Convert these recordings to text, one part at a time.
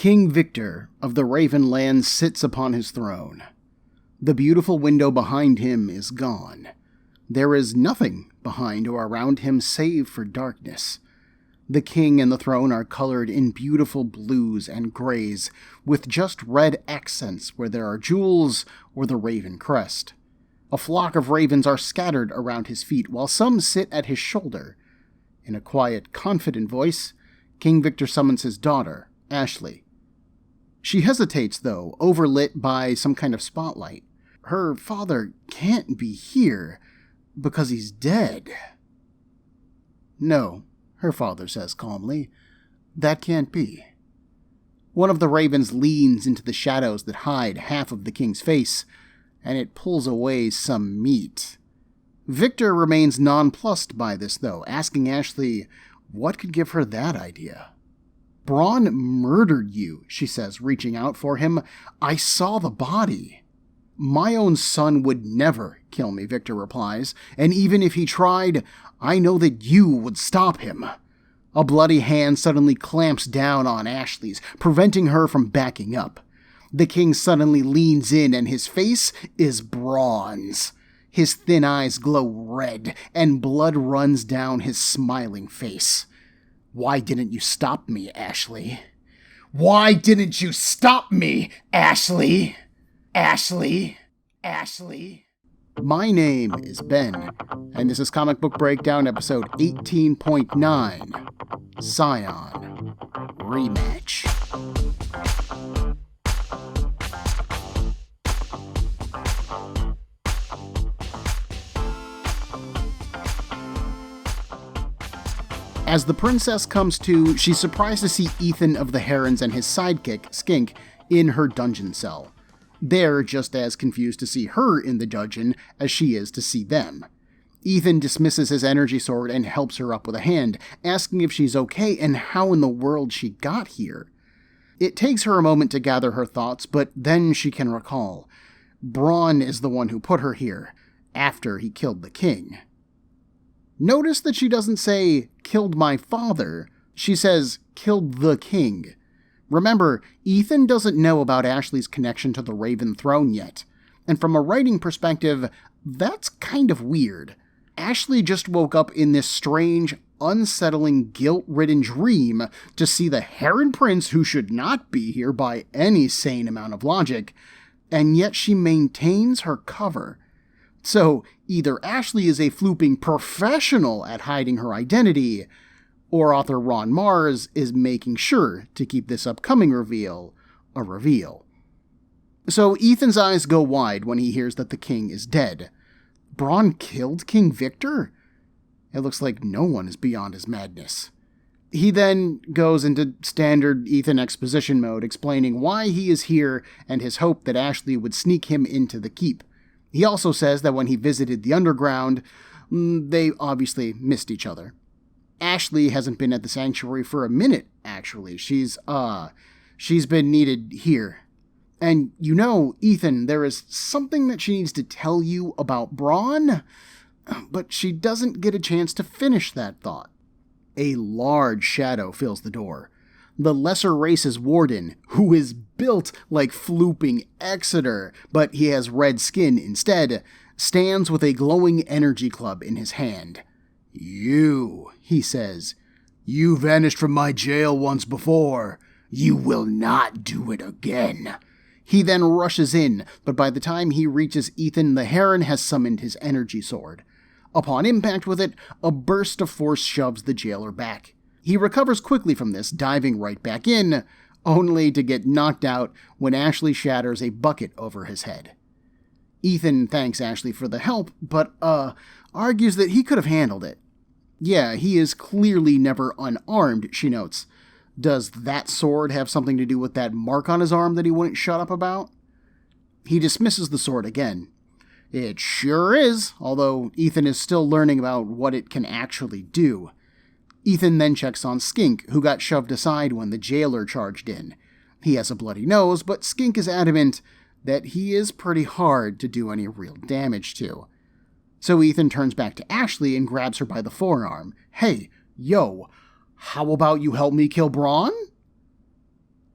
King Victor of the Raven Land sits upon his throne. The beautiful window behind him is gone. There is nothing behind or around him save for darkness. The king and the throne are colored in beautiful blues and grays, with just red accents where there are jewels or the raven crest. A flock of ravens are scattered around his feet, while some sit at his shoulder. In a quiet, confident voice, King Victor summons his daughter, Ashley. She hesitates, though, overlit by some kind of spotlight. Her father can't be here, because he's dead. No, her father says calmly. That can't be. One of the ravens leans into the shadows that hide half of the king's face, and it pulls away some meat. Victor remains nonplussed by this, though, asking Ashley what could give her that idea. Bron murdered you, she says, reaching out for him. I saw the body. My own son would never kill me, Victor replies, and even if he tried, I know that you would stop him. A bloody hand suddenly clamps down on Ashley's, preventing her from backing up. The king suddenly leans in, and his face is bronze. His thin eyes glow red, and blood runs down his smiling face. Why didn't you stop me, Ashley? Why didn't you stop me, Ashley? Ashley? Ashley? My name is Ben, and this is Comic Book Breakdown episode 18.9, Scion, REMATCH. As the princess comes to, she's surprised to see Ethan of the Herons and his sidekick, Skink, in her dungeon cell. They're just as confused to see her in the dungeon as she is to see them. Ethan dismisses his energy sword and helps her up with a hand, asking if she's okay and how in the world she got here. It takes her a moment to gather her thoughts, but then she can recall. Bron is the one who put her here, after he killed the king. Notice that she doesn't say, killed my father. She says, killed the king. Remember, Ethan doesn't know about Ashley's connection to the Raven Throne yet. And from a writing perspective, that's kind of weird. Ashley just woke up in this strange, unsettling, guilt-ridden dream to see the Heron Prince, who should not be here by any sane amount of logic, and yet she maintains her cover. So, either Ashley is a flooping professional at hiding her identity, or author Ron Mars is making sure to keep this upcoming reveal a reveal. So Ethan's eyes go wide when he hears that the king is dead. Bron killed King Victor? It looks like no one is beyond his madness. He then goes into standard Ethan exposition mode, explaining why he is here and his hope that Ashley would sneak him into the keep. He also says that when he visited the underground, they obviously missed each other. Ashley hasn't been at the sanctuary for a minute, actually. She's been needed here. And you know, Ethan, there is something that she needs to tell you about Bron, but she doesn't get a chance to finish that thought. A large shadow fills the door. The lesser race's warden, who is built like flooping Exeter, but he has red skin instead, stands with a glowing energy club in his hand. You, he says, you vanished from my jail once before. You will not do it again. He then rushes in, but by the time he reaches Ethan, the Heron has summoned his energy sword. Upon impact with it, a burst of force shoves the jailer back. He recovers quickly from this, diving right back in, only to get knocked out when Ashley shatters a bucket over his head. Ethan thanks Ashley for the help, but, argues that he could have handled it. Yeah, he is clearly never unarmed, she notes. Does that sword have something to do with that mark on his arm that he wouldn't shut up about? He dismisses the sword again. It sure is, although Ethan is still learning about what it can actually do. Ethan then checks on Skink, who got shoved aside when the jailer charged in. He has a bloody nose, but Skink is adamant that he is pretty hard to do any real damage to. So Ethan turns back to Ashley and grabs her by the forearm. Hey, yo, how about you help me kill Bron?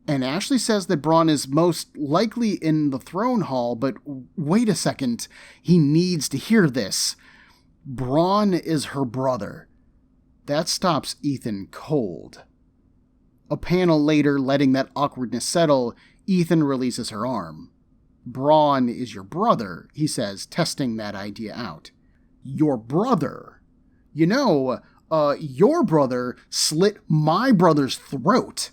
And Ashley says that Bron is most likely in the throne hall, but wait a second, he needs to hear this. Bron is her brother. That stops Ethan cold. A panel later, letting that awkwardness settle, Ethan releases her arm. Bron is your brother, he says, testing that idea out. Your brother? You know, your brother slit my brother's throat.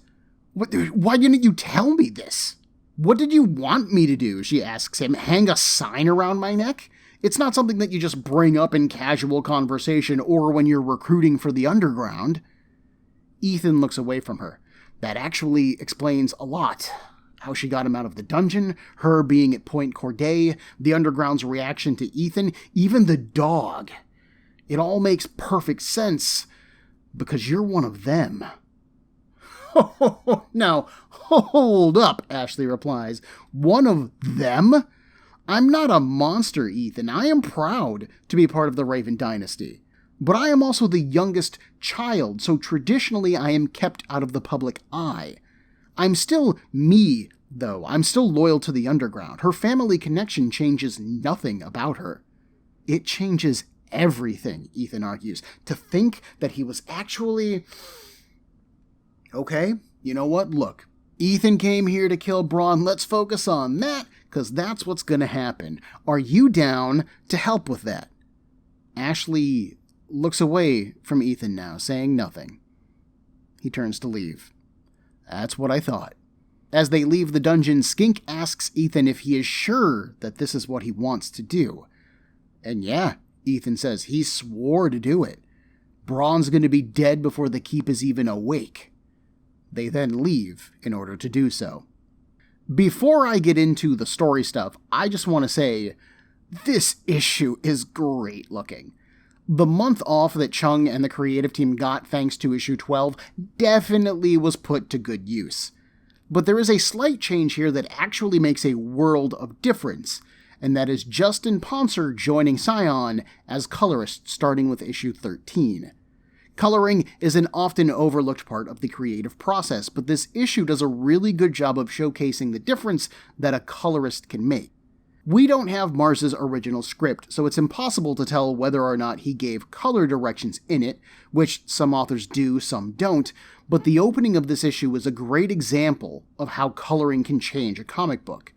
Why didn't you tell me this? What did you want me to do? She asks him. Hang a sign around my neck? It's not something that you just bring up in casual conversation or when you're recruiting for the underground. Ethan looks away from her. That actually explains a lot. How she got him out of the dungeon, her being at Point Corday, the underground's reaction to Ethan, even the dog. It all makes perfect sense because you're one of them. Now, hold up, Ashley replies. One of them? I'm not a monster, Ethan. I am proud to be part of the Raven dynasty. But I am also the youngest child, so traditionally I am kept out of the public eye. I'm still me, though. I'm still loyal to the underground. Her family connection changes nothing about her. It changes everything, Ethan argues. To think that he was actually... Okay, you know what? Look, Ethan came here to kill Bron. Let's focus on that, because that's what's going to happen. Are you down to help with that? Ashley looks away from Ethan now, saying nothing. He turns to leave. That's what I thought. As they leave the dungeon, Skink asks Ethan if he is sure that this is what he wants to do. And yeah, Ethan says he swore to do it. Bron's going to be dead before the keep is even awake. They then leave in order to do so. Before I get into the story stuff, I just want to say, this issue is great looking. The month off that Cheung and the creative team got thanks to issue 12 definitely was put to good use. But there is a slight change here that actually makes a world of difference, and that is Justin Ponsor joining Scion as colorist starting with issue 13. Coloring is an often overlooked part of the creative process, but this issue does a really good job of showcasing the difference that a colorist can make. We don't have Mars's original script, so it's impossible to tell whether or not he gave color directions in it, which some authors do, some don't, but the opening of this issue is a great example of how coloring can change a comic book.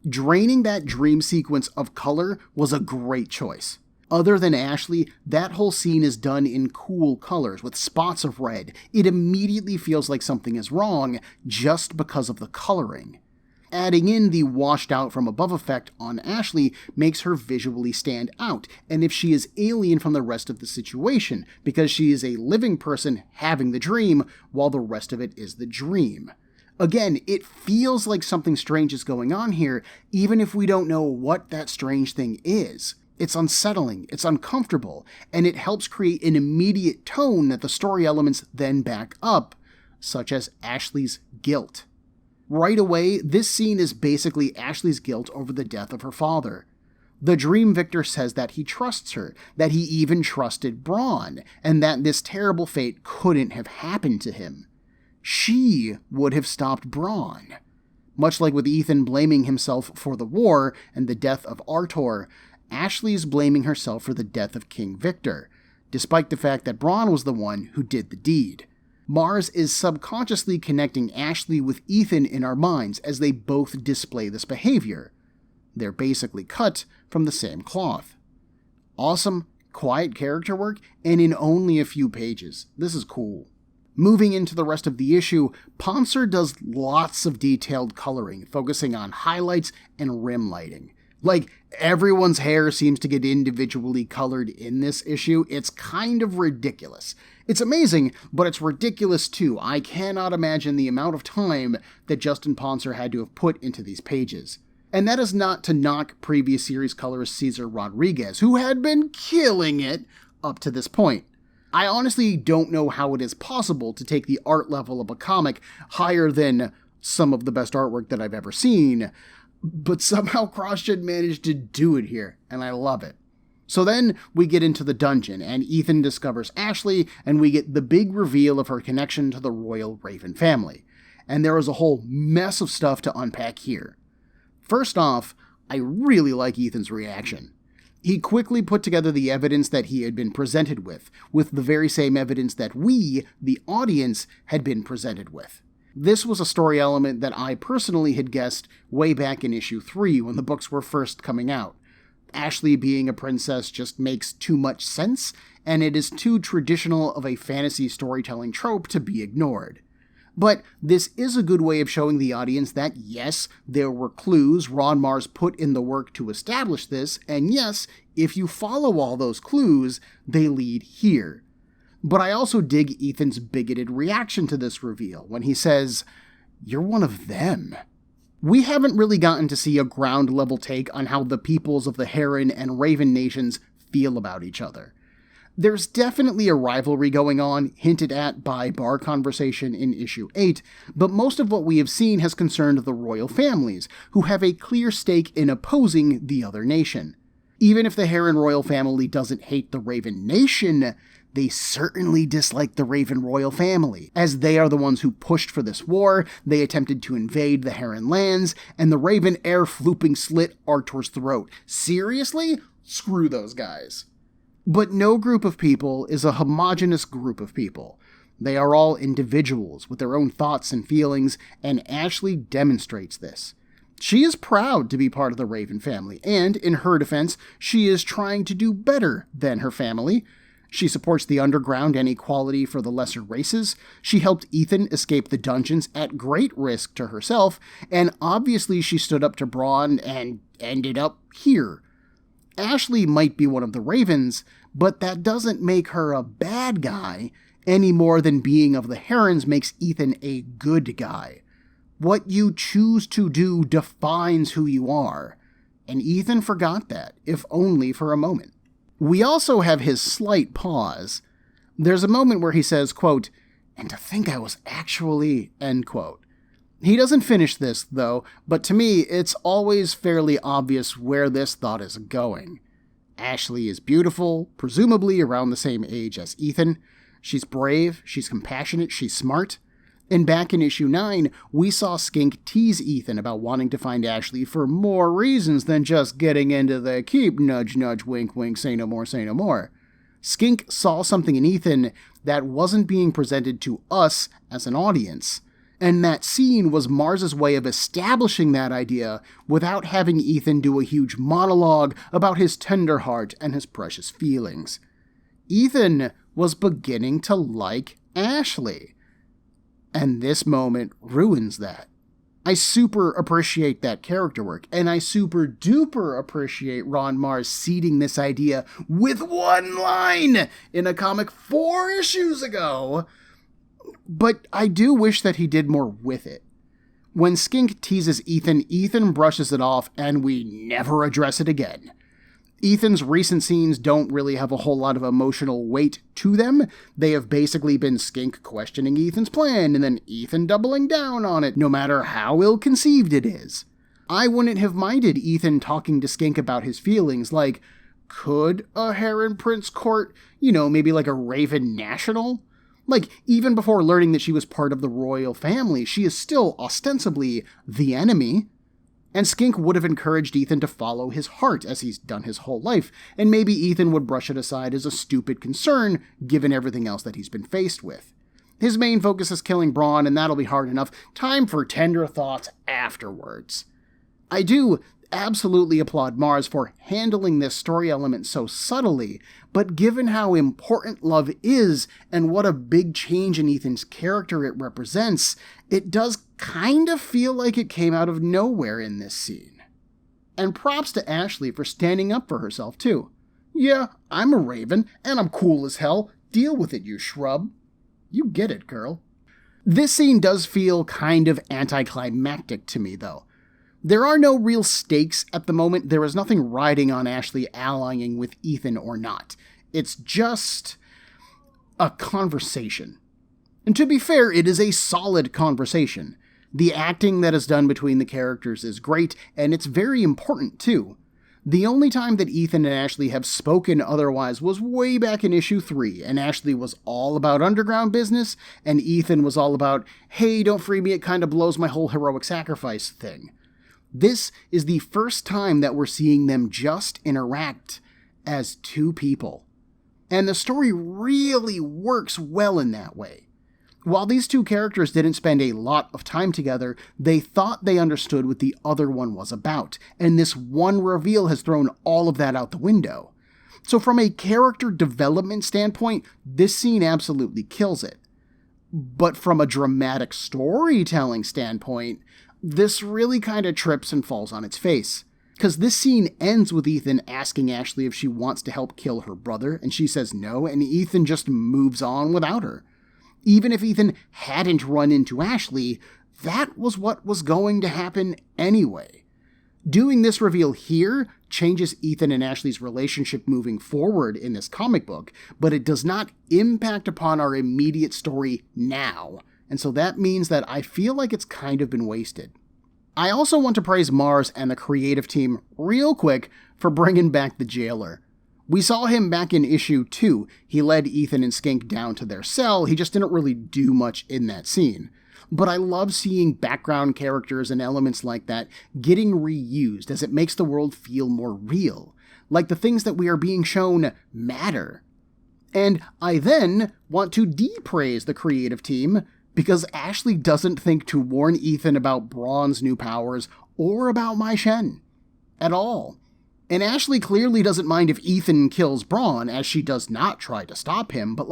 Draining that dream sequence of color was a great choice. Other than Ashley, that whole scene is done in cool colors with spots of red. It immediately feels like something is wrong just because of the coloring. Adding in the washed out from above effect on Ashley makes her visually stand out, and if she is alien from the rest of the situation, because she is a living person having the dream, while the rest of it is the dream. Again, it feels like something strange is going on here, even if we don't know what that strange thing is. It's unsettling, it's uncomfortable, and it helps create an immediate tone that the story elements then back up, such as Ashley's guilt. Right away, this scene is basically Ashley's guilt over the death of her father. The Dream Victor says that he trusts her, that he even trusted Bron, and that this terrible fate couldn't have happened to him. She would have stopped Bron. Much like with Ethan blaming himself for the war and the death of Artor, Ashley's blaming herself for the death of King Victor, despite the fact that Bron was the one who did the deed. Mars is subconsciously connecting Ashley with Ethan in our minds as they both display this behavior. They're basically cut from the same cloth. Awesome, quiet character work, and in only a few pages. This is cool. Moving into the rest of the issue, Ponsor does lots of detailed coloring, focusing on highlights and rim lighting. Like, everyone's hair seems to get individually colored in this issue. It's kind of ridiculous. It's amazing, but it's ridiculous too. I cannot imagine the amount of time that Justin Ponsor had to have put into these pages. And that is not to knock previous series colorist Cesar Rodriguez, who had been killing it up to this point. I honestly don't know how it is possible to take the art level of a comic higher than some of the best artwork that I've ever seen, but somehow CrossGen managed to do it here, and I love it. So then we get into the dungeon, and Ethan discovers Ashley, and we get the big reveal of her connection to the royal Raven family. and there is a whole mess of stuff to unpack here. First off, I really like Ethan's reaction. He quickly put together the evidence that he had been presented with the very same evidence that we, the audience, had been presented with. This was a story element that I personally had guessed way back in issue 3 when the books were first coming out. Ashley being a princess just makes too much sense, and it is too traditional of a fantasy storytelling trope to be ignored. But this is a good way of showing the audience that yes, there were clues Ron Marz put in the work to establish this, and yes, if you follow all those clues, they lead here. But I also dig Ethan's bigoted reaction to this reveal when he says, "You're one of them." We haven't really gotten to see a ground-level take on how the peoples of the Heron and Raven nations feel about each other. There's definitely a rivalry going on, hinted at by bar conversation in issue 8, but most of what we have seen has concerned the royal families, who have a clear stake in opposing the other nation. Even if the Heron royal family doesn't hate the Raven nation, they certainly dislike the Raven royal family, as they are the ones who pushed for this war, they attempted to invade the Heron lands, and the Raven heir flooping slit Artor's throat. Seriously? Screw those guys. But no group of people is a homogeneous group of people. They are all individuals with their own thoughts and feelings, and Ashley demonstrates this. She is proud to be part of the Raven family, and, in her defense, she is trying to do better than her family. She supports the underground and equality for the lesser races. She helped Ethan escape the dungeons at great risk to herself, and obviously she stood up to Bron and ended up here. Ashley might be one of the Ravens, but that doesn't make her a bad guy any more than being of the Herons makes Ethan a good guy. What you choose to do defines who you are, and Ethan forgot that, if only for a moment. We also have his slight pause. There's a moment where he says, quote, "And to think I was actually," end quote. He doesn't finish this, though, but to me, it's always fairly obvious where this thought is going. Ashley is beautiful, presumably around the same age as Ethan. She's brave, she's compassionate, she's smart. And back in issue 9, we saw Skink tease Ethan about wanting to find Ashley for more reasons than just getting into the keep, nudge, nudge, wink, wink, say no more, say no more. Skink saw something in Ethan that wasn't being presented to us as an audience. And that scene was Mars's way of establishing that idea without having Ethan do a huge monologue about his tender heart and his precious feelings. Ethan was beginning to like Ashley. And this moment ruins that. I super appreciate that character work, and I super duper appreciate Ron Marz seeding this idea with one line in a comic 4 issues ago. But I do wish that he did more with it. When Skink teases Ethan, Ethan brushes it off, and we never address it again. Ethan's recent scenes don't really have a whole lot of emotional weight to them. They have basically been Skink questioning Ethan's plan, and then Ethan doubling down on it, no matter how ill-conceived it is. I wouldn't have minded Ethan talking to Skink about his feelings, like, could a Heron Prince court, maybe like a Raven National? Like, even before learning that she was part of the royal family, she is still ostensibly the enemy. And Skink would have encouraged Ethan to follow his heart, as he's done his whole life, and maybe Ethan would brush it aside as a stupid concern, given everything else that he's been faced with. His main focus is killing Bron, and that'll be hard enough. Time for tender thoughts afterwards. I do absolutely applaud Marz for handling this story element so subtly, but given how important love is and what a big change in Ethan's character it represents, it does kind of feel like it came out of nowhere in this scene. And props to Ashley for standing up for herself, too. Yeah, I'm a Raven, and I'm cool as hell. Deal with it, you shrub. You get it, girl. This scene does feel kind of anticlimactic to me, though. There are no real stakes at the moment. There is nothing riding on Ashley allying with Ethan or not. It's just a conversation. And to be fair, it is a solid conversation. The acting that is done between the characters is great, and it's very important too. The only time that Ethan and Ashley have spoken otherwise was way back in issue 3, and Ashley was all about underground business, and Ethan was all about, hey, don't free me, it kind of blows my whole heroic sacrifice thing. This is the first time that we're seeing them just interact as two people. And the story really works well in that way. While these two characters didn't spend a lot of time together, they thought they understood what the other one was about, and this one reveal has thrown all of that out the window. So from a character development standpoint, this scene absolutely kills it. But from a dramatic storytelling standpoint, this really kind of trips and falls on its face. Because this scene ends with Ethan asking Ashley if she wants to help kill her brother, and she says no, and Ethan just moves on without her. Even if Ethan hadn't run into Ashley, that was what was going to happen anyway. Doing this reveal here changes Ethan and Ashley's relationship moving forward in this comic book, but it does not impact upon our immediate story now, and so that means that I feel like it's kind of been wasted. I also want to praise Mars and the creative team real quick for bringing back the jailer. We saw him back in issue 2. He led Ethan and Skink down to their cell. He just didn't really do much in that scene. But I love seeing background characters and elements like that getting reused, as it makes the world feel more real. Like the things that we are being shown matter. And I then want to de-praise the creative team, because Ashley doesn't think to warn Ethan about Bron's new powers or about Mai Shen at all. And Ashley clearly doesn't mind if Ethan kills Bron, as she does not try to stop him, but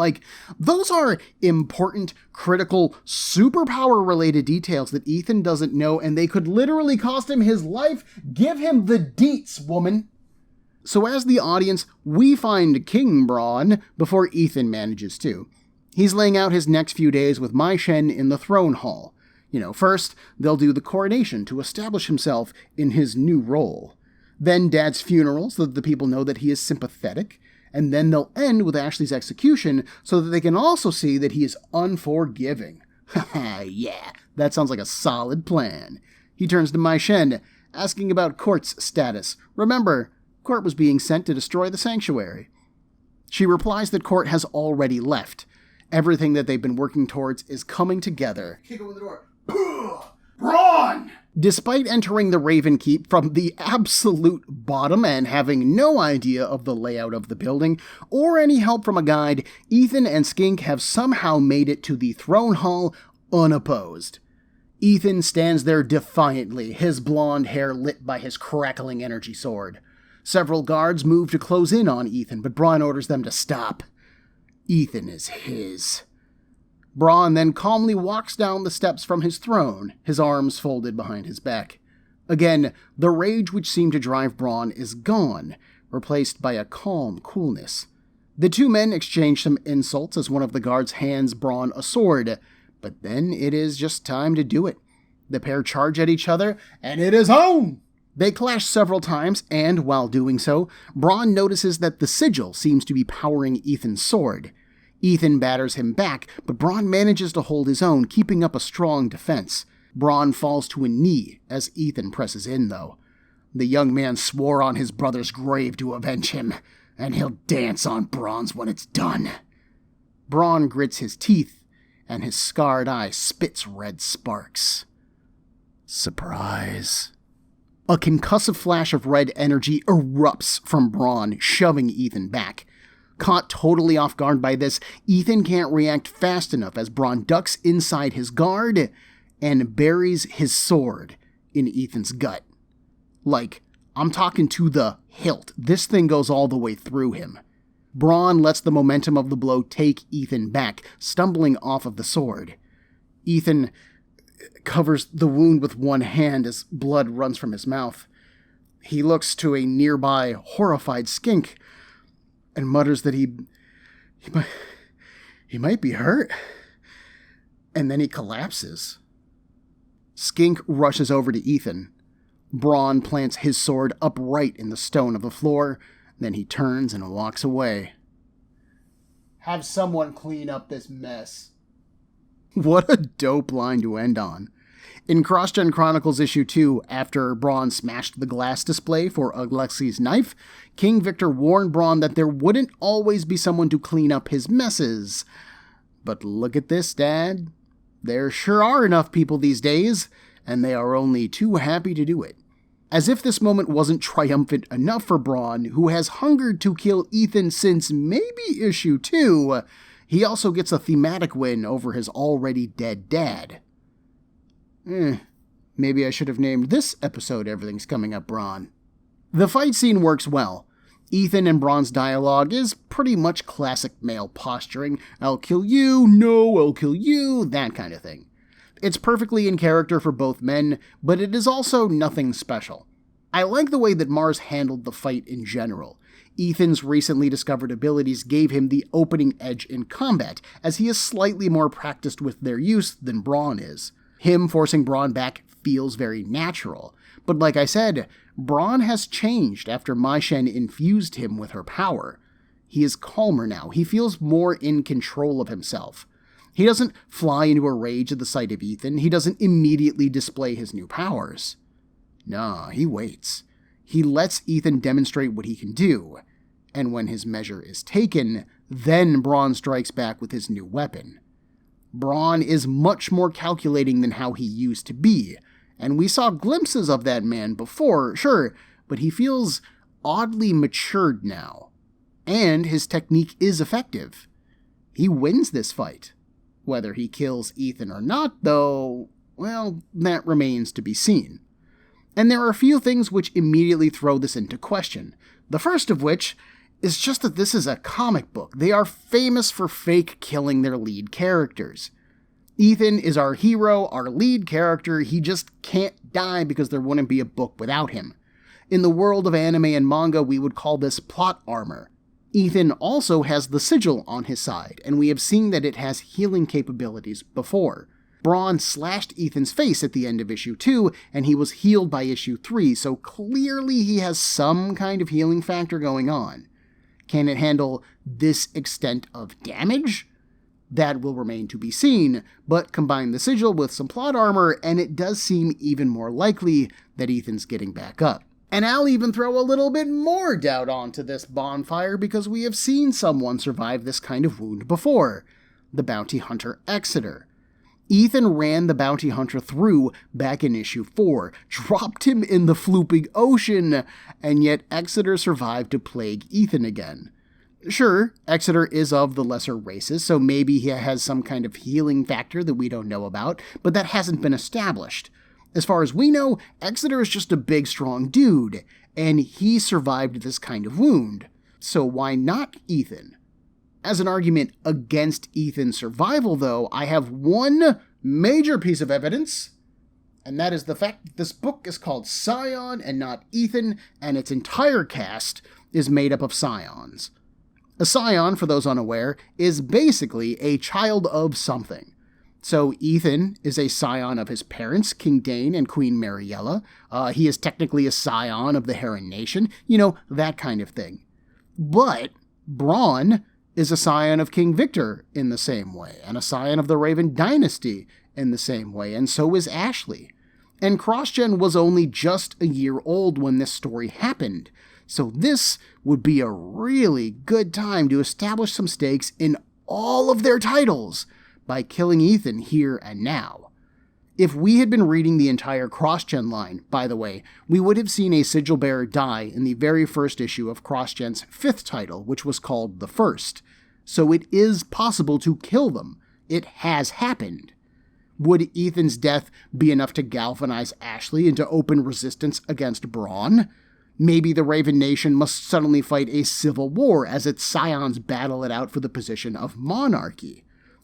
those are important, critical, superpower-related details that Ethan doesn't know, and they could literally cost him his life. Give him the deets, woman! So as the audience, we find King Bron before Ethan manages to. He's laying out his next few days with Mai Shen in the throne hall. First, they'll do the coronation to establish himself in his new role. Then Dad's funeral, so that the people know that he is sympathetic, and then they'll end with Ashley's execution, so that they can also see that he is unforgiving. Haha, yeah, that sounds like a solid plan. He turns to Mai Shen, asking about Court's status. Remember, Court was being sent to destroy the sanctuary. She replies that Court has already left. Everything that they've been working towards is coming together. Kick open the door. Bron! Despite entering the Raven Keep from the absolute bottom and having no idea of the layout of the building, or any help from a guide, Ethan and Skink have somehow made it to the throne hall unopposed. Ethan stands there defiantly, his blonde hair lit by his crackling energy sword. Several guards move to close in on Ethan, but Bron orders them to stop. Ethan is his. Bron then calmly walks down the steps from his throne, his arms folded behind his back. Again, the rage which seemed to drive Bron is gone, replaced by a calm coolness. The two men exchange some insults as one of the guards hands Bron a sword, but then it is just time to do it. The pair charge at each other, and it is on! They clash several times, and while doing so, Bron notices that the sigil seems to be powering Ethan's sword. Ethan batters him back, but Bron manages to hold his own, keeping up a strong defense. Bron falls to a knee as Ethan presses in, though. The young man swore on his brother's grave to avenge him, and he'll dance on Bron's when it's done. Bron grits his teeth, and his scarred eye spits red sparks. Surprise. A concussive flash of red energy erupts from Bron, shoving Ethan back. Caught totally off guard by this, Ethan can't react fast enough as Bron ducks inside his guard and buries his sword in Ethan's gut. I'm talking to the hilt. This thing goes all the way through him. Bron lets the momentum of the blow take Ethan back, stumbling off of the sword. Ethan covers the wound with one hand as blood runs from his mouth. He looks to a nearby horrified Skink and mutters that he might be hurt. And then he collapses. Skink rushes over to Ethan. Bron plants his sword upright in the stone of the floor, then he turns and walks away. Have someone clean up this mess. What a dope line to end on. In CrossGen Chronicles issue 2, after Bron smashed the glass display for Alexi's knife, King Victor warned Bron that there wouldn't always be someone to clean up his messes. But look at this, Dad. There sure are enough people these days, and they are only too happy to do it. As if this moment wasn't triumphant enough for Bron, who has hungered to kill Ethan since maybe issue 2, he also gets a thematic win over his already dead dad. Maybe I should have named this episode Everything's Coming Up, Bron. The fight scene works well. Ethan and Bron's dialogue is pretty much classic male posturing. I'll kill you, no, I'll kill you, that kind of thing. It's perfectly in character for both men, but it is also nothing special. I like the way that Mars handled the fight in general. Ethan's recently discovered abilities gave him the opening edge in combat, as he is slightly more practiced with their use than Bron is. Him forcing Bron back feels very natural. But like I said, Bron has changed after Mai Shen infused him with her power. He is calmer now. He feels more in control of himself. He doesn't fly into a rage at the sight of Ethan. He doesn't immediately display his new powers. No, he waits. He lets Ethan demonstrate what he can do. And when his measure is taken, then Bron strikes back with his new weapon. Bron is much more calculating than how he used to be, and we saw glimpses of that man before, sure, but he feels oddly matured now. And his technique is effective. He wins this fight. Whether he kills Ethan or not, though, well, that remains to be seen. And there are a few things which immediately throw this into question. The first of which is just that this is a comic book. They are famous for fake killing their lead characters. Ethan is our hero, our lead character. He just can't die because there wouldn't be a book without him. In the world of anime and manga, we would call this plot armor. Ethan also has the sigil on his side, and we have seen that it has healing capabilities before. Bron slashed Ethan's face at the end of issue 2, and he was healed by issue 3, so clearly he has some kind of healing factor going on. Can it handle this extent of damage? That will remain to be seen, but combine the sigil with some plot armor, and it does seem even more likely that Ethan's getting back up. And I'll even throw a little bit more doubt onto this bonfire because we have seen someone survive this kind of wound before. The bounty hunter Exeter. Ethan ran the bounty hunter through back in issue 4, dropped him in the flooping ocean, and yet Exeter survived to plague Ethan again. Sure, Exeter is of the lesser races, so maybe he has some kind of healing factor that we don't know about, but that hasn't been established. As far as we know, Exeter is just a big, strong dude, and he survived this kind of wound. So why not Ethan? As an argument against Ethan's survival, though, I have one major piece of evidence, and that is the fact that this book is called Scion and not Ethan, and its entire cast is made up of Scions. A Scion, for those unaware, is basically a child of something. So Ethan is a scion of his parents, King Dane and Queen Mariella. He is technically a scion of the Heron Nation, that kind of thing. But Bron is a scion of King Victor in the same way, and a scion of the Raven Dynasty in the same way, and so is Ashley. And CrossGen was only just a year old when this story happened, so this would be a really good time to establish some stakes in all of their titles by killing Ethan here and now. If we had been reading the entire CrossGen line, by the way, we would have seen a sigil bearer die in the very first issue of CrossGen's 5th title, which was called The First. So it is possible to kill them. It has happened. Would Ethan's death be enough to galvanize Ashley into open resistance against Bron? Maybe the Raven Nation must suddenly fight a civil war as its scions battle it out for the position of monarchy.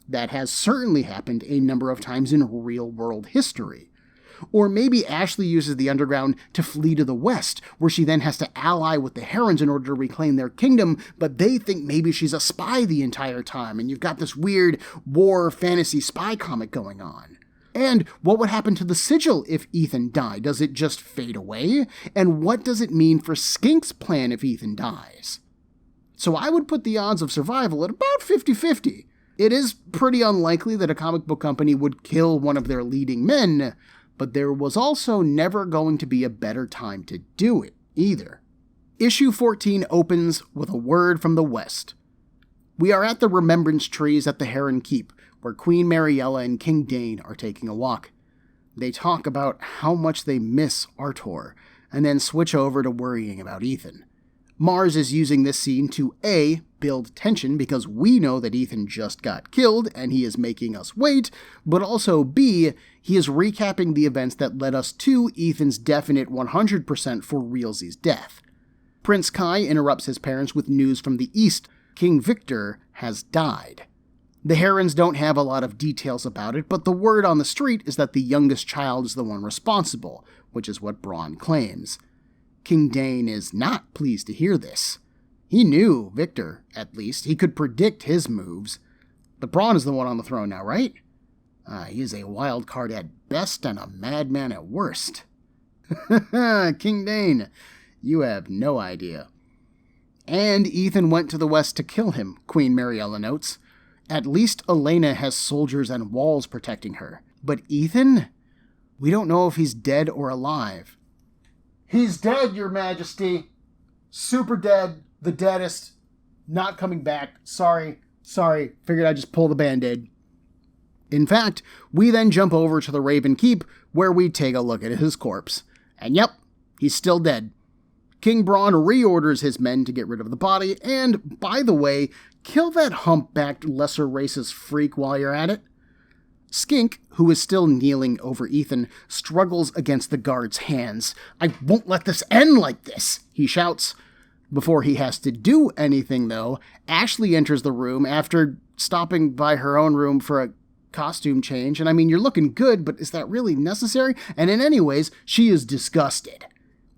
That has certainly happened a number of times in real-world history. Or maybe Ashley uses the underground to flee to the west, where she then has to ally with the Herons in order to reclaim their kingdom, but they think maybe she's a spy the entire time, and you've got this weird war fantasy spy comic going on. And what would happen to the sigil if Ethan died? Does it just fade away? And what does it mean for Skink's plan if Ethan dies? So I would put the odds of survival at about 50-50. It is pretty unlikely that a comic book company would kill one of their leading men, but there was also never going to be a better time to do it, either. Issue 14 opens with a word from the West. We are at the remembrance trees at the Heron Keep, where Queen Mariella and King Dane are taking a walk. They talk about how much they miss Artor, and then switch over to worrying about Ethan. Mars is using this scene to A, build tension because we know that Ethan just got killed and he is making us wait, but also B, he is recapping the events that led us to Ethan's definite 100% for realsy's death. Prince Kai interrupts his parents with news from the east. King Victor has died. The Herons don't have a lot of details about it, but the word on the street is that the youngest child is the one responsible, which is what Bron claims. King Dane is not pleased to hear this. He knew Victor, at least. He could predict his moves. But Bron is the one on the throne now, right? He is a wild card at best and a madman at worst. King Dane, you have no idea. And Ethan went to the west to kill him, Queen Mariella notes. At least Elena has soldiers and walls protecting her. But Ethan? We don't know if he's dead or alive. He's dead, Your Majesty. Super dead. The deadest. Not coming back. Sorry. Figured I'd just pull the Band-Aid. In fact, we then jump over to the Raven Keep, where we take a look at his corpse. And yep, he's still dead. King Bron reorders his men to get rid of the body, and, by the way, kill that humpbacked lesser racist freak while you're at it. Skink, who is still kneeling over Ethan, struggles against the guard's hands. I won't let this end like this, he shouts. Before he has to do anything, though, Ashley enters the room after stopping by her own room for a costume change. And I mean, you're looking good, but is that really necessary? And in any ways, she is disgusted.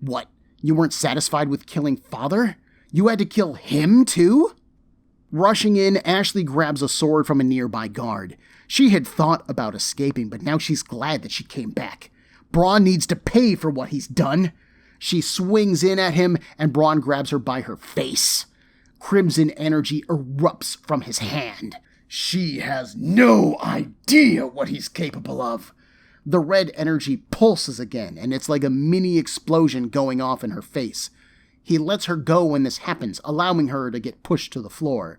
What? You weren't satisfied with killing father? You had to kill him, too? Rushing in, Ashley grabs a sword from a nearby guard. She had thought about escaping, but now she's glad that she came back. Bron needs to pay for what he's done. She swings in at him, and Bron grabs her by her face. Crimson energy erupts from his hand. She has no idea what he's capable of. The red energy pulses again, and it's like a mini explosion going off in her face. He lets her go when this happens, allowing her to get pushed to the floor.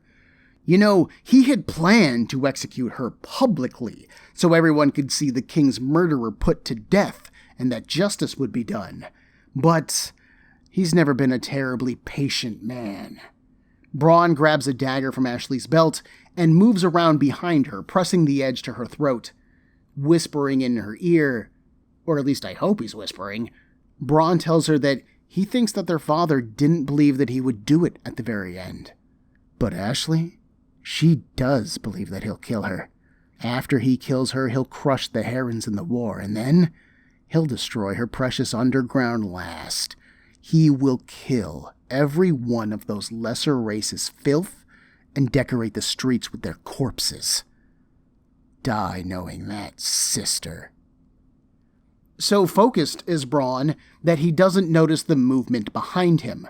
You know, he had planned to execute her publicly, so everyone could see the king's murderer put to death, and that justice would be done. But he's never been a terribly patient man. Bron grabs a dagger from Ashley's belt and moves around behind her, pressing the edge to her throat. Whispering in her ear, or at least I hope he's whispering, Bron tells her that he thinks that their father didn't believe that he would do it at the very end. But Ashley, she does believe that he'll kill her. After he kills her, he'll crush the Herons in the war, and then he'll destroy her precious underground last. He will kill every one of those lesser races' filth and decorate the streets with their corpses. Die knowing that, sister. So focused is Bron that he doesn't notice the movement behind him.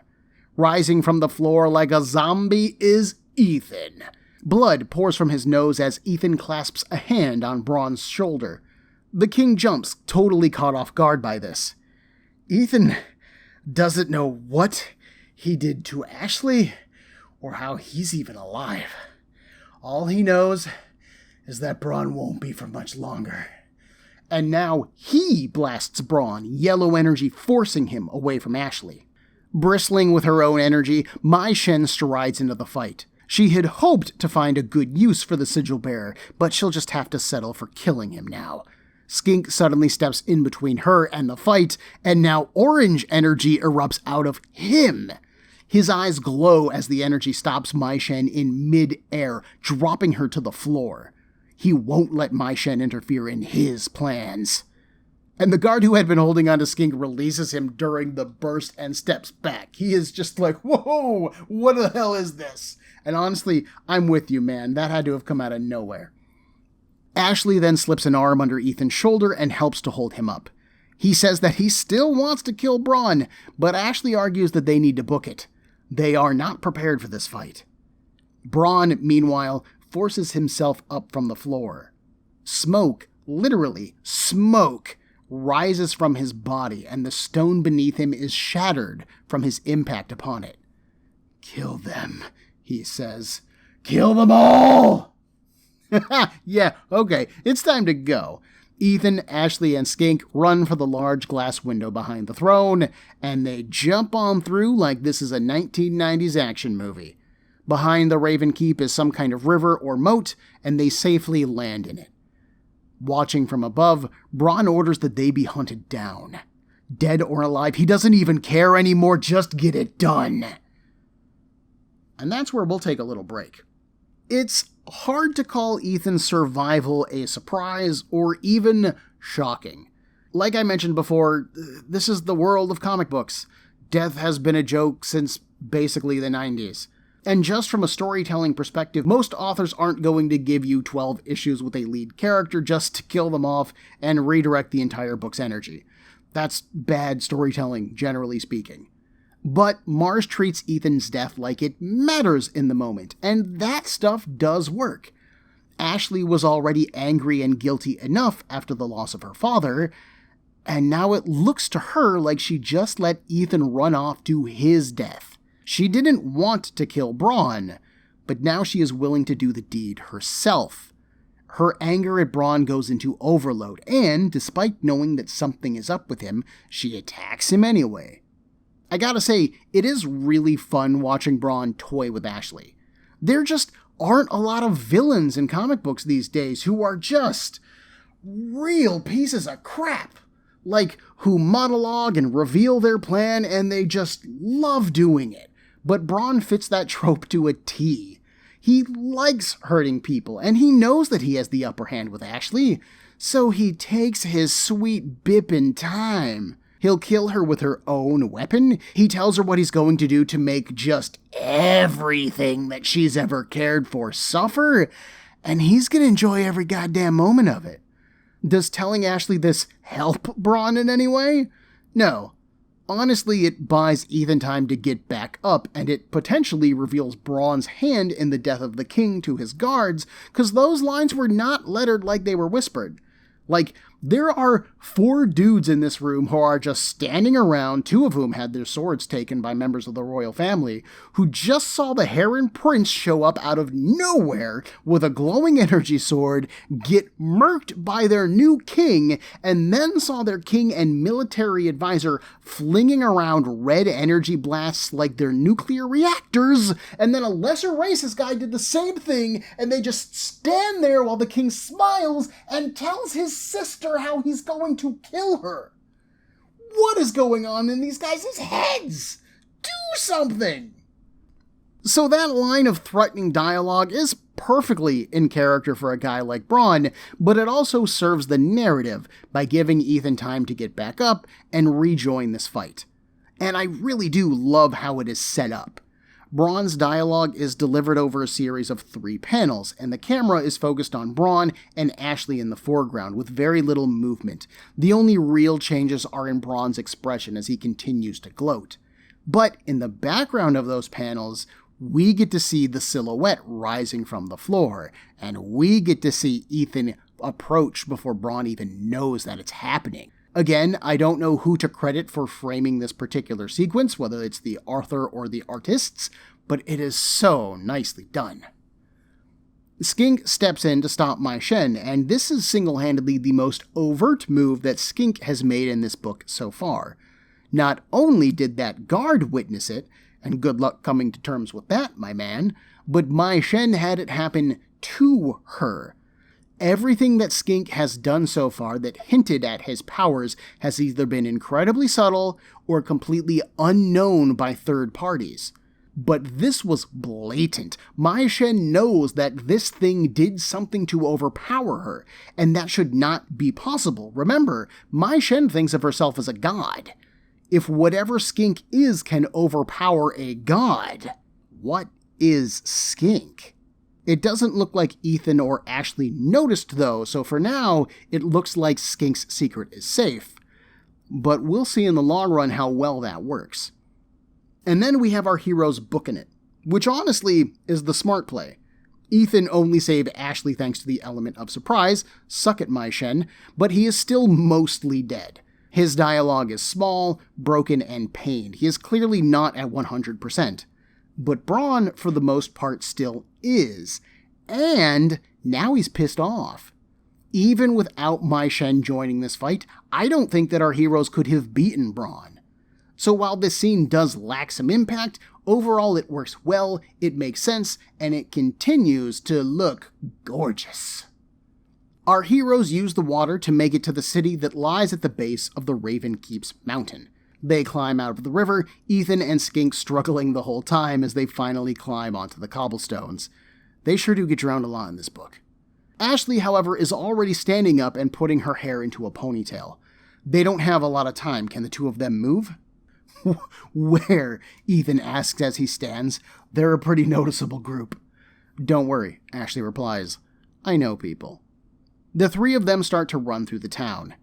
Rising from the floor like a zombie is Ethan. Blood pours from his nose as Ethan clasps a hand on Bron's shoulder. The king jumps, totally caught off guard by this. Ethan doesn't know what he did to Ashley, or how he's even alive. All he knows is that Bron won't be for much longer. And now he blasts Bron, yellow energy forcing him away from Ashley. Bristling with her own energy, Mai Shen strides into the fight. She had hoped to find a good use for the sigil bearer, but she'll just have to settle for killing him now. Skink suddenly steps in between her and the fight, and now orange energy erupts out of him. His eyes glow as the energy stops Mai Shen in mid-air, dropping her to the floor. He won't let Mai Shen interfere in his plans. And the guard who had been holding on to Skink releases him during the burst and steps back. He is just like, whoa, what the hell is this? And honestly, I'm with you, man. That had to have come out of nowhere. Ashley then slips an arm under Ethan's shoulder and helps to hold him up. He says that he still wants to kill Bron, but Ashley argues that they need to book it. They are not prepared for this fight. Bron, meanwhile, forces himself up from the floor. Smoke, literally smoke, rises from his body, and the stone beneath him is shattered from his impact upon it. "Kill them," he says. "Kill them all!" Yeah, okay, it's time to go. Ethan, Ashley, and Skink run for the large glass window behind the throne, and they jump on through like this is a 1990s action movie. Behind the Raven Keep is some kind of river or moat, and they safely land in it. Watching from above, Bron orders that they be hunted down. Dead or alive, he doesn't even care anymore, just get it done. And that's where we'll take a little break. It's hard to call Ethan's survival a surprise or even shocking. Like I mentioned before, this is the world of comic books. Death has been a joke since basically the 90s. And just from a storytelling perspective, most authors aren't going to give you 12 issues with a lead character just to kill them off and redirect the entire book's energy. That's bad storytelling, generally speaking. But Mars treats Ethan's death like it matters in the moment, and that stuff does work. Ashley was already angry and guilty enough after the loss of her father, and now it looks to her like she just let Ethan run off to his death. She didn't want to kill Bron, but now she is willing to do the deed herself. Her anger at Bron goes into overload, and despite knowing that something is up with him, she attacks him anyway. I gotta say, it is really fun watching Bron toy with Ashley. There just aren't a lot of villains in comic books these days who are just real pieces of crap. Like, who monologue and reveal their plan and they just love doing it. But Bron fits that trope to a T. He likes hurting people, and he knows that he has the upper hand with Ashley, so he takes his sweet bippin' time. He'll kill her with her own weapon. He tells her what he's going to do to make just everything that she's ever cared for suffer, and he's gonna enjoy every goddamn moment of it. Does telling Ashley this help Bron in any way? No. Honestly, it buys Ethan time to get back up, and it potentially reveals Bron's hand in the death of the king to his guards, because those lines were not lettered like they were whispered. Like, there are 4 dudes in this room who are just standing around, 2 of whom had their swords taken by members of the royal family, who just saw the Heron Prince show up out of nowhere with a glowing energy sword, get murked by their new king, and then saw their king and military advisor flinging around red energy blasts like they're nuclear reactors, and then a lesser racist guy did the same thing, and they just stand there while the king smiles and tells his sister how he's going to kill her. What is going on in these guys' heads? Do something! So that line of threatening dialogue is perfectly in character for a guy like Bron, but it also serves the narrative by giving Ethan time to get back up and rejoin this fight. And I really do love how it is set up. Bron's dialogue is delivered over a series of 3 panels, and the camera is focused on Bron and Ashley in the foreground, with very little movement. The only real changes are in Bron's expression as he continues to gloat. But in the background of those panels, we get to see the silhouette rising from the floor, and we get to see Ethan approach before Bron even knows that it's happening. Again, I don't know who to credit for framing this particular sequence, whether it's the author or the artists, but it is so nicely done. Skink steps in to stop Mai Shen, and this is single-handedly the most overt move that Skink has made in this book so far. Not only did that guard witness it, and good luck coming to terms with that, my man, but Mai Shen had it happen to her. Everything that Skink has done so far that hinted at his powers has either been incredibly subtle or completely unknown by third parties. But this was blatant. Mai Shen knows that this thing did something to overpower her, and that should not be possible. Remember, Mai Shen thinks of herself as a god. If whatever Skink is can overpower a god, what is Skink? It doesn't look like Ethan or Ashley noticed, though, so for now, it looks like Skink's secret is safe. But we'll see in the long run how well that works. And then we have our heroes booking it, which honestly is the smart play. Ethan only saved Ashley thanks to the element of surprise, suck it my Shen, but he is still mostly dead. His dialogue is small, broken, and pained. He is clearly not at 100%. But Bron, for the most part, still is. And now he's pissed off. Even without Mai Shen joining this fight, I don't think that our heroes could have beaten Bron. So while this scene does lack some impact, overall it works well, it makes sense, and it continues to look gorgeous. Our heroes use the water to make it to the city that lies at the base of the Raven Keep's mountain. They climb out of the river, Ethan and Skink struggling the whole time as they finally climb onto the cobblestones. They sure do get drowned a lot in this book. Ashley, however, is already standing up and putting her hair into a ponytail. They don't have a lot of time. Can the two of them move? Where? Ethan asks as he stands. They're a pretty noticeable group. Don't worry, Ashley replies. I know people. The three of them start to run through the town.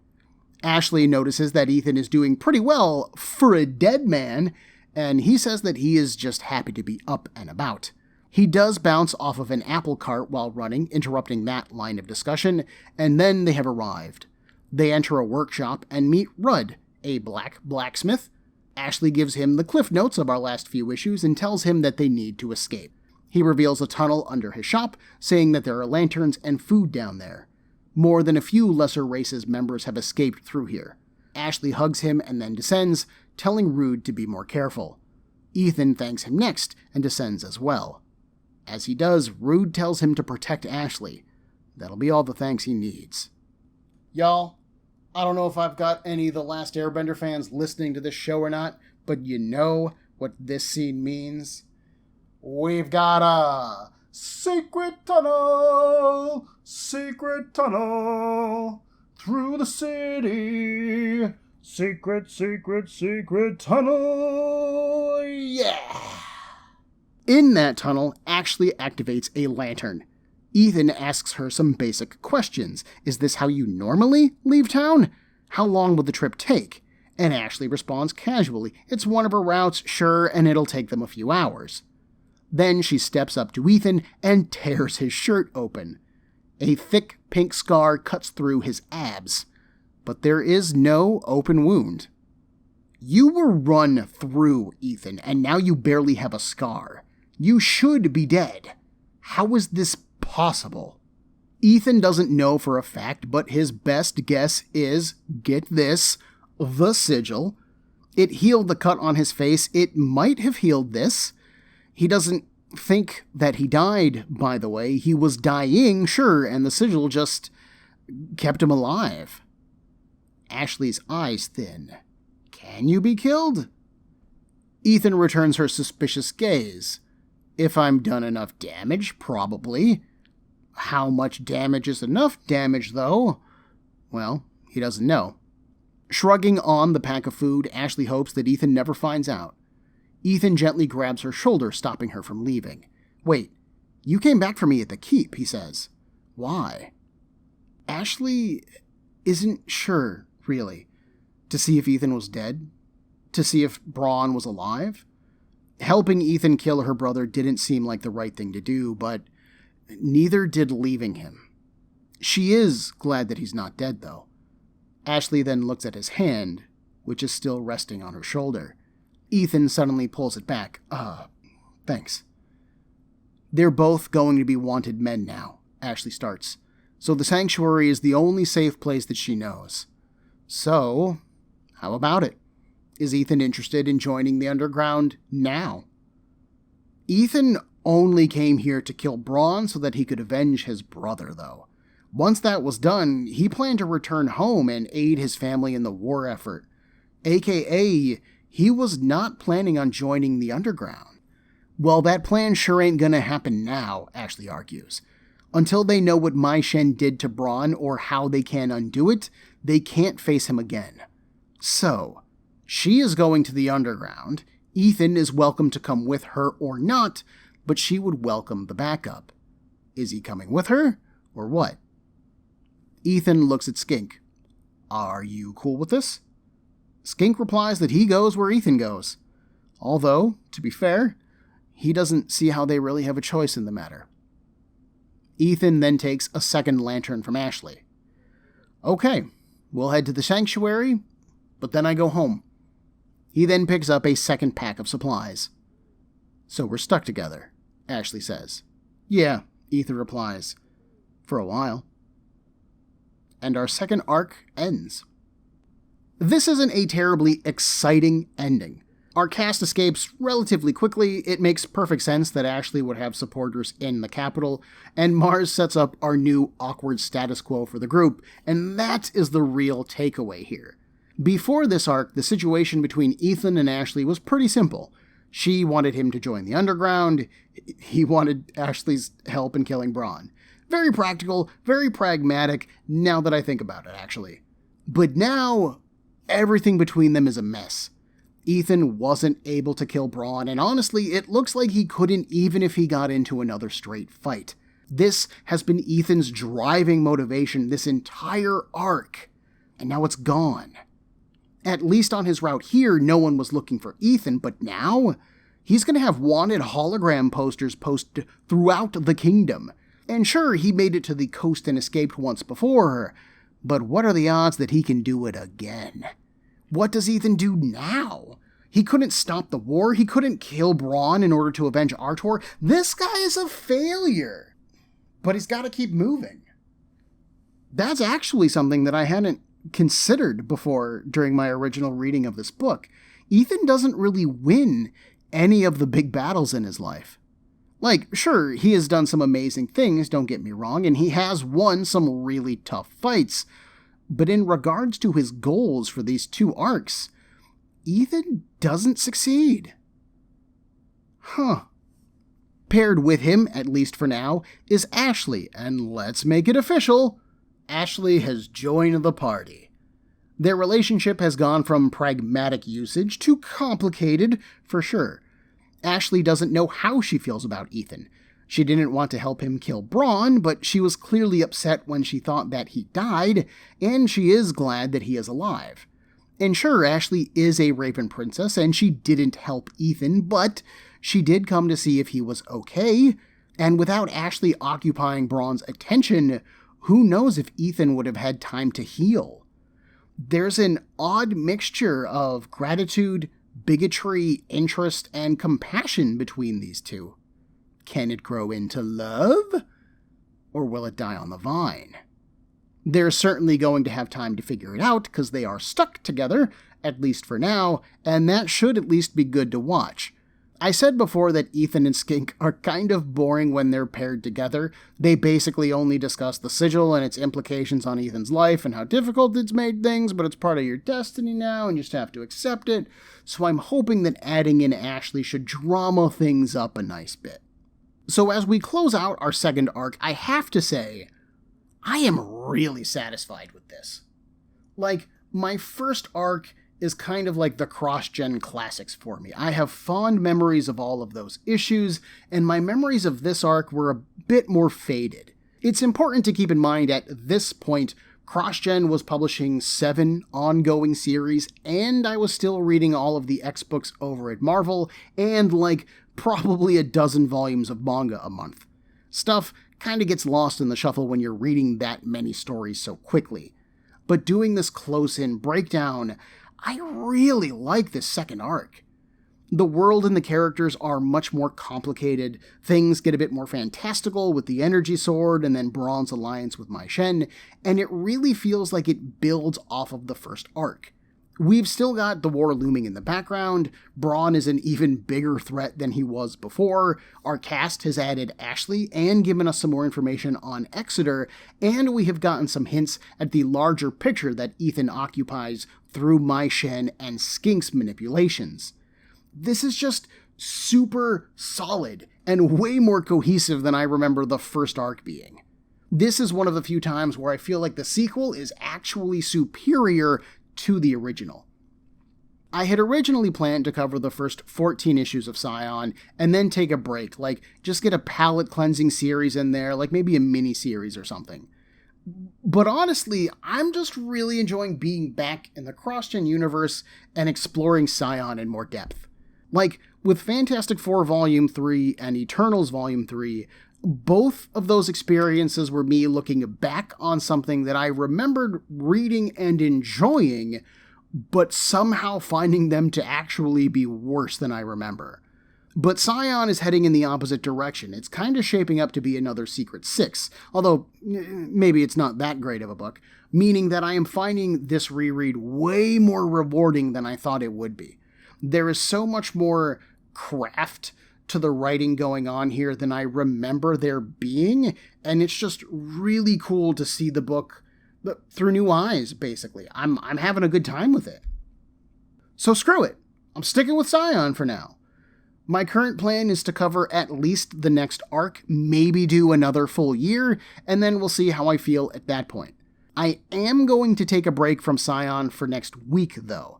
Ashley notices that Ethan is doing pretty well for a dead man, and he says that he is just happy to be up and about. He does bounce off of an apple cart while running, interrupting that line of discussion, and then they have arrived. They enter a workshop and meet Rudd, a black blacksmith. Ashley gives him the cliff notes of our last few issues and tells him that they need to escape. He reveals a tunnel under his shop, saying that there are lanterns and food down there. More than a few lesser races members have escaped through here. Ashley hugs him and then descends, telling Rude to be more careful. Ethan thanks him next and descends as well. As he does, Rude tells him to protect Ashley. That'll be all the thanks he needs. Y'all, I don't know if I've got any of the Last Airbender fans listening to this show or not, but you know what this scene means. We've got a secret tunnel through the city. Secret tunnel, yeah! In that tunnel, Ashley activates a lantern. Ethan asks her some basic questions. Is this how you normally leave town? How long will the trip take? And Ashley responds casually. It's one of her routes, sure, and it'll take them a few hours. Then she steps up to Ethan and tears his shirt open. A thick pink scar cuts through his abs, but there is no open wound. You were run through, Ethan, and now you barely have a scar. You should be dead. How is this possible? Ethan doesn't know for a fact, but his best guess is, get this, the sigil. It healed the cut on his face. It might have healed this. He doesn't think that he died, by the way. He was dying, sure, and the sigil just kept him alive. Ashley's eyes thin. Can you be killed? Ethan returns her suspicious gaze. If I'm done enough damage, probably. How much damage is enough damage, though? Well, he doesn't know. Shrugging on the pack of food, Ashley hopes that Ethan never finds out. Ethan gently grabs her shoulder, stopping her from leaving. Wait, you came back for me at the keep, he says. Why? Ashley isn't sure, really. To see if Ethan was dead? To see if Bron was alive? Helping Ethan kill her brother didn't seem like the right thing to do, but neither did leaving him. She is glad that he's not dead, though. Ashley then looks at his hand, which is still resting on her shoulder. Ethan suddenly pulls it back. Thanks. They're both going to be wanted men now, Ashley starts. So the sanctuary is the only safe place that she knows. So, how about it? Is Ethan interested in joining the underground now? Ethan only came here to kill Bron so that he could avenge his brother, though. Once that was done, he planned to return home and aid his family in the war effort. AKA, he was not planning on joining the underground. Well, that plan sure ain't gonna happen now, Ashley argues. Until they know what Mai Shen did to Bron or how they can undo it, they can't face him again. So, she is going to the underground. Ethan is welcome to come with her or not, but she would welcome the backup. Is he coming with her, or what? Ethan looks at Skink. Are you cool with this? Skink replies that he goes where Ethan goes. Although, to be fair, he doesn't see how they really have a choice in the matter. Ethan then takes a second lantern from Ashley. Okay, we'll head to the sanctuary, but then I go home. He then picks up a second pack of supplies. So we're stuck together, Ashley says. Yeah, Ethan replies. For a while. And our second arc ends. This isn't a terribly exciting ending. Our cast escapes relatively quickly. It makes perfect sense that Ashley would have supporters in the capital, and Mars sets up our new awkward status quo for the group, and that is the real takeaway here. Before this arc, the situation between Ethan and Ashley was pretty simple. She wanted him to join the underground. He wanted Ashley's help in killing Bron. Very practical, very pragmatic, now that I think about it, actually. But now, everything between them is a mess. Ethan wasn't able to kill Bron, and honestly, it looks like he couldn't even if he got into another straight fight. This has been Ethan's driving motivation this entire arc, and now it's gone. At least on his route here, no one was looking for Ethan, but now he's going to have wanted hologram posters posted throughout the kingdom. And sure, he made it to the coast and escaped once before, but what are the odds that he can do it again? What does Ethan do now? He couldn't stop the war. He couldn't kill Bron in order to avenge Artor. This guy is a failure. But he's got to keep moving. That's actually something that I hadn't considered before during my original reading of this book. Ethan doesn't really win any of the big battles in his life. Like, sure, he has done some amazing things, don't get me wrong, and he has won some really tough fights. But in regards to his goals for these two arcs, Ethan doesn't succeed. Paired with him, at least for now, is Ashley, and let's make it official. Ashley has joined the party. Their relationship has gone from pragmatic usage to complicated, for sure. Ashley doesn't know how she feels about Ethan. She didn't want to help him kill Bron, but she was clearly upset when she thought that he died, and she is glad that he is alive. And sure, Ashley is a Raven Princess, and she didn't help Ethan, but she did come to see if he was okay, and without Ashley occupying Bron's attention, who knows if Ethan would have had time to heal. There's an odd mixture of gratitude, bigotry, interest, and compassion between these two. Can it grow into love? Or will it die on the vine? They're certainly going to have time to figure it out because they are stuck together, at least for now, and that should at least be good to watch. I said before that Ethan and Skink are kind of boring when they're paired together. They basically only discuss the sigil and its implications on Ethan's life and how difficult it's made things, but it's part of your destiny now and you just have to accept it. So I'm hoping that adding in Ashley should drama things up a nice bit. So as we close out our second arc, I have to say, I am really satisfied with this. Like, my first arc is kind of like the cross-gen classics for me. I have fond memories of all of those issues, and my memories of this arc were a bit more faded. It's important to keep in mind at this point, CrossGen was publishing 7 ongoing series, and I was still reading all of the X books over at Marvel, and like probably a dozen volumes of manga a month. Stuff kind of gets lost in the shuffle when you're reading that many stories so quickly. But doing this close-in breakdown, I really like this second arc. The world and the characters are much more complicated, things get a bit more fantastical with the energy sword and then Bron's alliance with Mai Shen, and it really feels like it builds off of the first arc. We've still got the war looming in the background, Bron is an even bigger threat than he was before, our cast has added Ashley and given us some more information on Exeter, and we have gotten some hints at the larger picture that Ethan occupies through Mai Shen and Skink's manipulations. This is just super solid and way more cohesive than I remember the first arc being. This is one of the few times where I feel like the sequel is actually superior to the original. I had originally planned to cover the first 14 issues of Scion and then take a break, like just get a palette cleansing series in there, like maybe a mini series or something. But honestly, I'm just really enjoying being back in the CrossGen universe and exploring Scion in more depth. Like, with Fantastic Four Volume 3 and Eternals Volume 3, Both of those experiences were me looking back on something that I remembered reading and enjoying, but somehow finding them to actually be worse than I remember. But Scion is heading in the opposite direction. It's kind of shaping up to be another Secret Six, although maybe it's not that great of a book, meaning that I am finding this reread way more rewarding than I thought it would be. There is so much more craft to the writing going on here than I remember there being, and it's just really cool to see the book through new eyes, basically. I'm having a good time with it. So screw it. I'm sticking with Scion for now. My current plan is to cover at least the next arc, maybe do another full year, and then we'll see how I feel at that point. I am going to take a break from Scion for next week, though.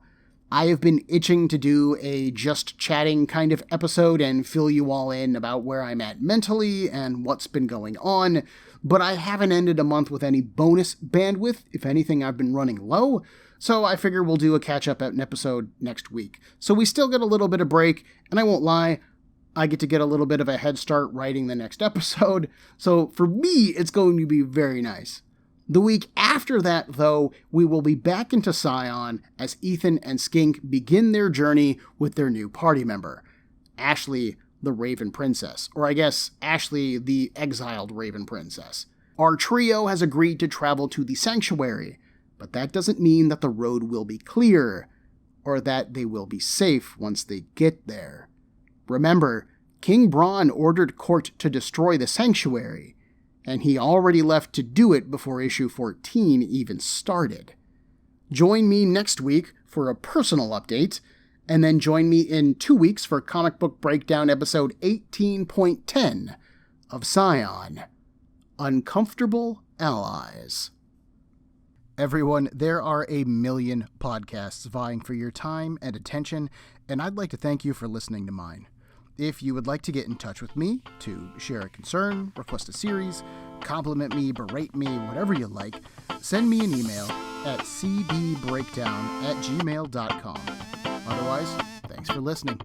I have been itching to do a just chatting kind of episode and fill you all in about where I'm at mentally and what's been going on, but I haven't ended a month with any bonus bandwidth. If anything, I've been running low, so I figure we'll do a catch-up at an episode next week. So we still get a little bit of break, and I won't lie, I get to get a little bit of a head start writing the next episode, so for me, it's going to be very nice. The week after that, though, we will be back into Scion as Ethan and Skink begin their journey with their new party member, Ashley the Raven Princess, or I guess Ashley the exiled Raven Princess. Our trio has agreed to travel to the Sanctuary, but that doesn't mean that the road will be clear, or that they will be safe once they get there. Remember, King Bron ordered Court to destroy the Sanctuary, and he already left to do it before issue 14 even started. Join me next week for a personal update, and then join me in 2 weeks for Comic Book Breakdown episode 18.10 of Scion, Uncomfortable Allies. Everyone, there are a million podcasts vying for your time and attention, and I'd like to thank you for listening to mine. If you would like to get in touch with me to share a concern, request a series, compliment me, berate me, whatever you like, send me an email at cbbreakdown@gmail.com. Otherwise, thanks for listening.